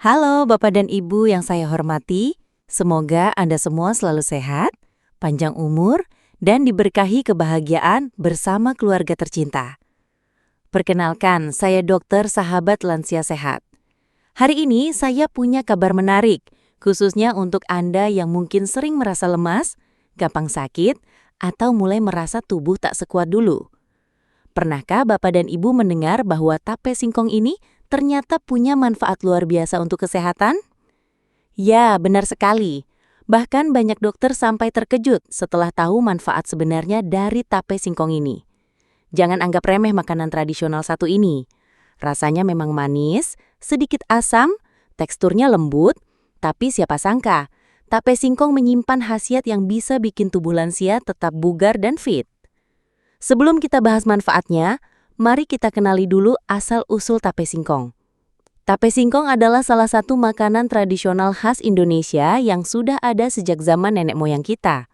Halo Bapak dan Ibu yang saya hormati, semoga Anda semua selalu sehat, panjang umur, dan diberkahi kebahagiaan bersama keluarga tercinta. Perkenalkan, saya dokter sahabat lansia sehat. Hari ini saya punya kabar menarik, khususnya untuk Anda yang mungkin sering merasa lemas, gampang sakit, atau mulai merasa tubuh tak sekuat dulu. Pernahkah Bapak dan Ibu mendengar bahwa tape singkong ini ternyata punya manfaat luar biasa untuk kesehatan? Ya, benar sekali. Bahkan banyak dokter sampai terkejut setelah tahu manfaat sebenarnya dari tape singkong ini. Jangan anggap remeh makanan tradisional satu ini. Rasanya memang manis, sedikit asam, teksturnya lembut, tapi siapa sangka, tape singkong menyimpan khasiat yang bisa bikin tubuh lansia tetap bugar dan fit. Sebelum kita bahas manfaatnya, mari kita kenali dulu asal-usul tape singkong. Tape singkong adalah salah satu makanan tradisional khas Indonesia yang sudah ada sejak zaman nenek moyang kita.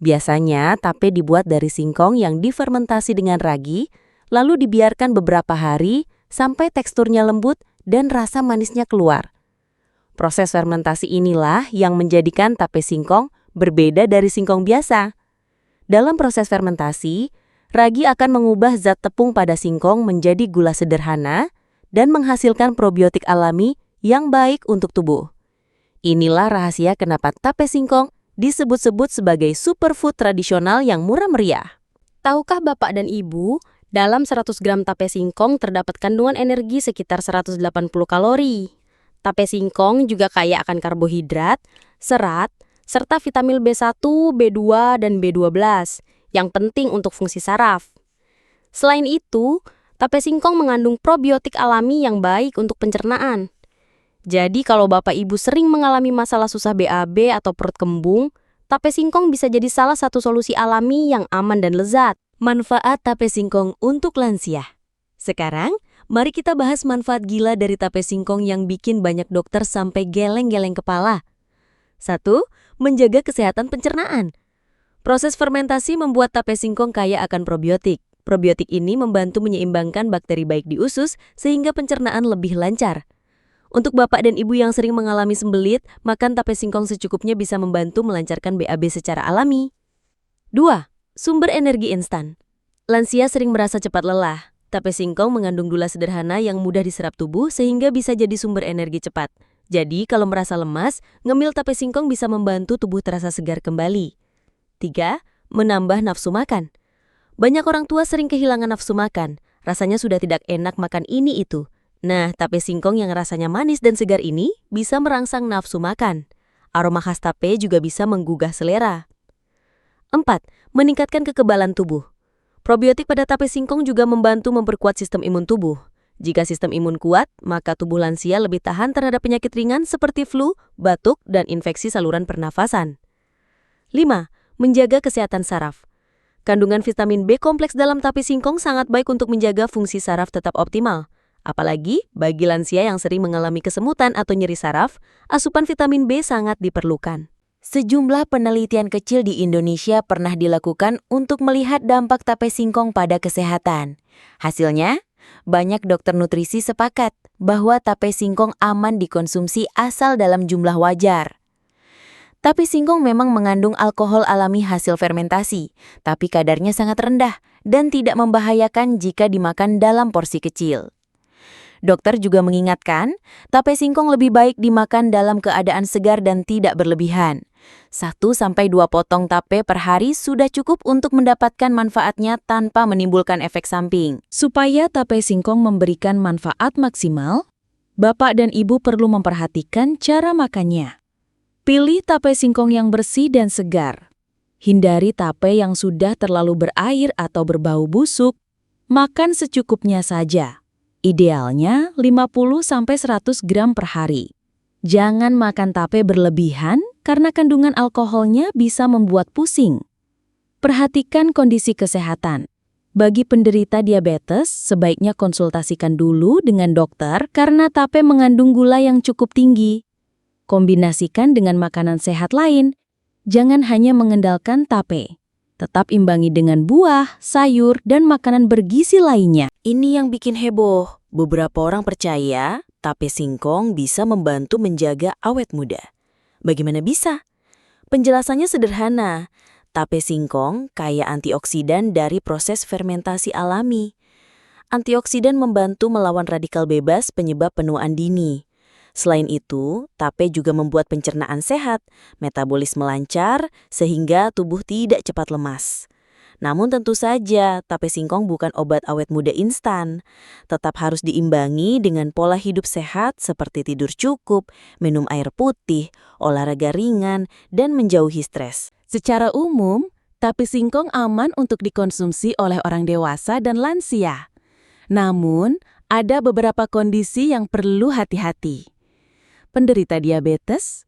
Biasanya, tape dibuat dari singkong yang difermentasi dengan ragi, lalu dibiarkan beberapa hari sampai teksturnya lembut dan rasa manisnya keluar. Proses fermentasi inilah yang menjadikan tape singkong berbeda dari singkong biasa. Dalam proses fermentasi, ragi akan mengubah zat tepung pada singkong menjadi gula sederhana dan menghasilkan probiotik alami yang baik untuk tubuh. Inilah rahasia kenapa tape singkong disebut-sebut sebagai superfood tradisional yang murah meriah. Tahukah Bapak dan Ibu, dalam 100 gram tape singkong terdapat kandungan energi sekitar 180 kalori. Tape singkong juga kaya akan karbohidrat, serat, serta vitamin B1, B2, dan B12 yang penting untuk fungsi saraf. Selain itu, tape singkong mengandung probiotik alami yang baik untuk pencernaan. Jadi kalau Bapak Ibu sering mengalami masalah susah BAB atau perut kembung, tape singkong bisa jadi salah satu solusi alami yang aman dan lezat. Manfaat tape singkong untuk lansia. Sekarang, mari kita bahas manfaat gila dari tape singkong yang bikin banyak dokter sampai geleng-geleng kepala. 1. Menjaga kesehatan pencernaan. Proses fermentasi membuat tape singkong kaya akan probiotik. Probiotik ini membantu menyeimbangkan bakteri baik di usus sehingga pencernaan lebih lancar. Untuk Bapak dan Ibu yang sering mengalami sembelit, makan tape singkong secukupnya bisa membantu melancarkan BAB secara alami. 2. Sumber energi instan. Lansia sering merasa cepat lelah. Tape singkong mengandung gula sederhana yang mudah diserap tubuh sehingga bisa jadi sumber energi cepat. Jadi, kalau merasa lemas, ngemil tape singkong bisa membantu tubuh terasa segar kembali. 3. Menambah nafsu makan. Banyak orang tua sering kehilangan nafsu makan. Rasanya sudah tidak enak makan ini itu. Nah, tape singkong yang rasanya manis dan segar ini bisa merangsang nafsu makan. Aroma khas tape juga bisa menggugah selera. 4. Meningkatkan kekebalan tubuh. Probiotik pada tape singkong juga membantu memperkuat sistem imun tubuh. Jika sistem imun kuat, maka tubuh lansia lebih tahan terhadap penyakit ringan seperti flu, batuk, dan infeksi saluran pernafasan. 5. Menjaga kesehatan saraf. Kandungan vitamin B kompleks dalam tape singkong sangat baik untuk menjaga fungsi saraf tetap optimal. Apalagi bagi lansia yang sering mengalami kesemutan atau nyeri saraf, asupan vitamin B sangat diperlukan. Sejumlah penelitian kecil di Indonesia pernah dilakukan untuk melihat dampak tape singkong pada kesehatan. Hasilnya, banyak dokter nutrisi sepakat bahwa tape singkong aman dikonsumsi asal dalam jumlah wajar. Tape singkong memang mengandung alkohol alami hasil fermentasi, tapi kadarnya sangat rendah dan tidak membahayakan jika dimakan dalam porsi kecil. Dokter juga mengingatkan, tape singkong lebih baik dimakan dalam keadaan segar dan tidak berlebihan. 1-2 potong tape per hari sudah cukup untuk mendapatkan manfaatnya tanpa menimbulkan efek samping. Supaya tape singkong memberikan manfaat maksimal, Bapak dan Ibu perlu memperhatikan cara makannya. Pilih tape singkong yang bersih dan segar. Hindari tape yang sudah terlalu berair atau berbau busuk. Makan secukupnya saja. Idealnya 50-100 gram per hari. Jangan makan tape berlebihan karena kandungan alkoholnya bisa membuat pusing. Perhatikan kondisi kesehatan. Bagi penderita diabetes, sebaiknya konsultasikan dulu dengan dokter karena tape mengandung gula yang cukup tinggi. Kombinasikan dengan makanan sehat lain. Jangan hanya mengandalkan tape. Tetap imbangi dengan buah, sayur, dan makanan bergizi lainnya. Ini yang bikin heboh. Beberapa orang percaya tape singkong bisa membantu menjaga awet muda. Bagaimana bisa? Penjelasannya sederhana. Tape singkong kaya antioksidan dari proses fermentasi alami. Antioksidan membantu melawan radikal bebas penyebab penuaan dini. Selain itu, tape juga membuat pencernaan sehat, metabolisme lancar, sehingga tubuh tidak cepat lemas. Namun tentu saja, tape singkong bukan obat awet muda instan. Tetap harus diimbangi dengan pola hidup sehat seperti tidur cukup, minum air putih, olahraga ringan, dan menjauhi stres. Secara umum, tape singkong aman untuk dikonsumsi oleh orang dewasa dan lansia. Namun, ada beberapa kondisi yang perlu hati-hati. Penderita diabetes.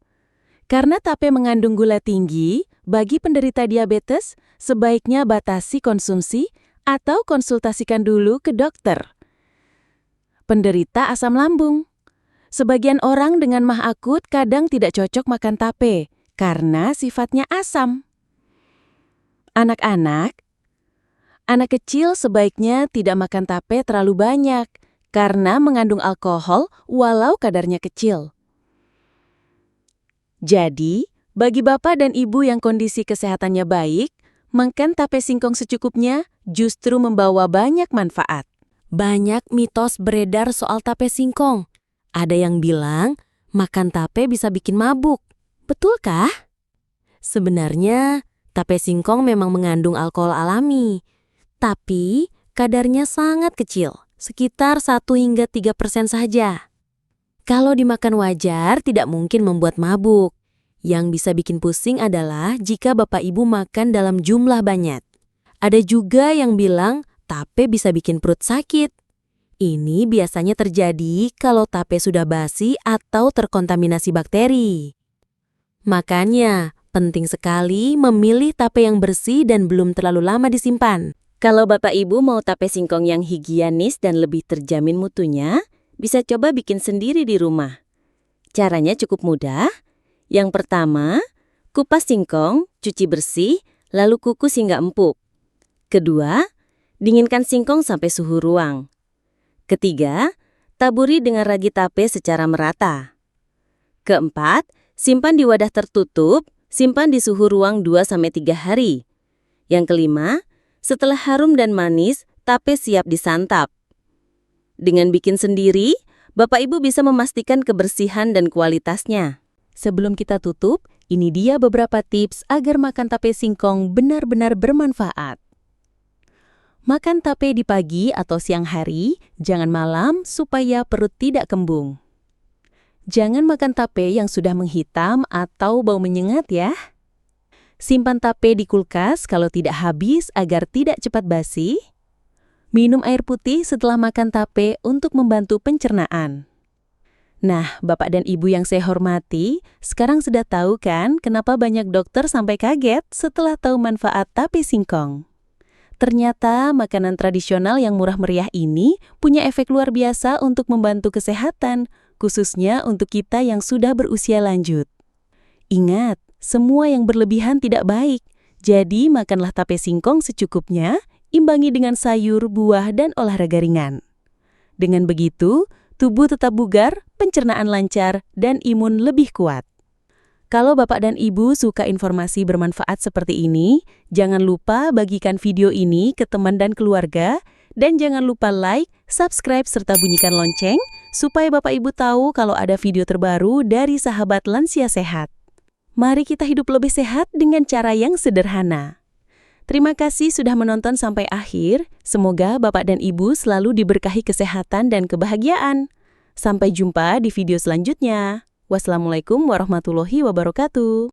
Karena tape mengandung gula tinggi, bagi penderita diabetes, sebaiknya batasi konsumsi atau konsultasikan dulu ke dokter. Penderita asam lambung. Sebagian orang dengan MAH akut kadang tidak cocok makan tape karena sifatnya asam. Anak-anak. Anak kecil sebaiknya tidak makan tape terlalu banyak karena mengandung alkohol walau kadarnya kecil. Jadi, bagi bapak dan ibu yang kondisi kesehatannya baik, makan tape singkong secukupnya justru membawa banyak manfaat. Banyak mitos beredar soal tape singkong. Ada yang bilang, makan tape bisa bikin mabuk. Betulkah? Sebenarnya, tape singkong memang mengandung alkohol alami. Tapi, kadarnya sangat kecil, sekitar 1-3% saja. Kalau dimakan wajar, tidak mungkin membuat mabuk. Yang bisa bikin pusing adalah jika bapak ibu makan dalam jumlah banyak. Ada juga yang bilang tape bisa bikin perut sakit. Ini biasanya terjadi kalau tape sudah basi atau terkontaminasi bakteri. Makanya, penting sekali memilih tape yang bersih dan belum terlalu lama disimpan. Kalau bapak ibu mau tape singkong yang higienis dan lebih terjamin mutunya, bisa coba bikin sendiri di rumah. Caranya cukup mudah. Yang pertama, kupas singkong, cuci bersih, lalu kukus hingga empuk. Kedua, dinginkan singkong sampai suhu ruang. Ketiga, taburi dengan ragi tape secara merata. Keempat, simpan di wadah tertutup, simpan di suhu ruang 2-3 hari. Yang kelima, setelah harum dan manis, tape siap disantap. Dengan bikin sendiri, bapak ibu bisa memastikan kebersihan dan kualitasnya. Sebelum kita tutup, ini dia beberapa tips agar makan tape singkong benar-benar bermanfaat. Makan tape di pagi atau siang hari, jangan malam supaya perut tidak kembung. Jangan makan tape yang sudah menghitam atau bau menyengat ya. Simpan tape di kulkas kalau tidak habis agar tidak cepat basi. Minum air putih setelah makan tape untuk membantu pencernaan. Nah, Bapak dan Ibu yang saya hormati, sekarang sudah tahu kan kenapa banyak dokter sampai kaget setelah tahu manfaat tape singkong. Ternyata makanan tradisional yang murah meriah ini punya efek luar biasa untuk membantu kesehatan, khususnya untuk kita yang sudah berusia lanjut. Ingat, semua yang berlebihan tidak baik, jadi makanlah tape singkong secukupnya, imbangi dengan sayur, buah, dan olahraga ringan. Dengan begitu, tubuh tetap bugar, pencernaan lancar, dan imun lebih kuat. Kalau Bapak dan Ibu suka informasi bermanfaat seperti ini, jangan lupa bagikan video ini ke teman dan keluarga, dan jangan lupa like, subscribe, serta bunyikan lonceng, supaya Bapak Ibu tahu kalau ada video terbaru dari Sahabat Lansia Sehat. Mari kita hidup lebih sehat dengan cara yang sederhana. Terima kasih sudah menonton sampai akhir. Semoga Bapak dan Ibu selalu diberkahi kesehatan dan kebahagiaan. Sampai jumpa di video selanjutnya. Wassalamualaikum warahmatullahi wabarakatuh.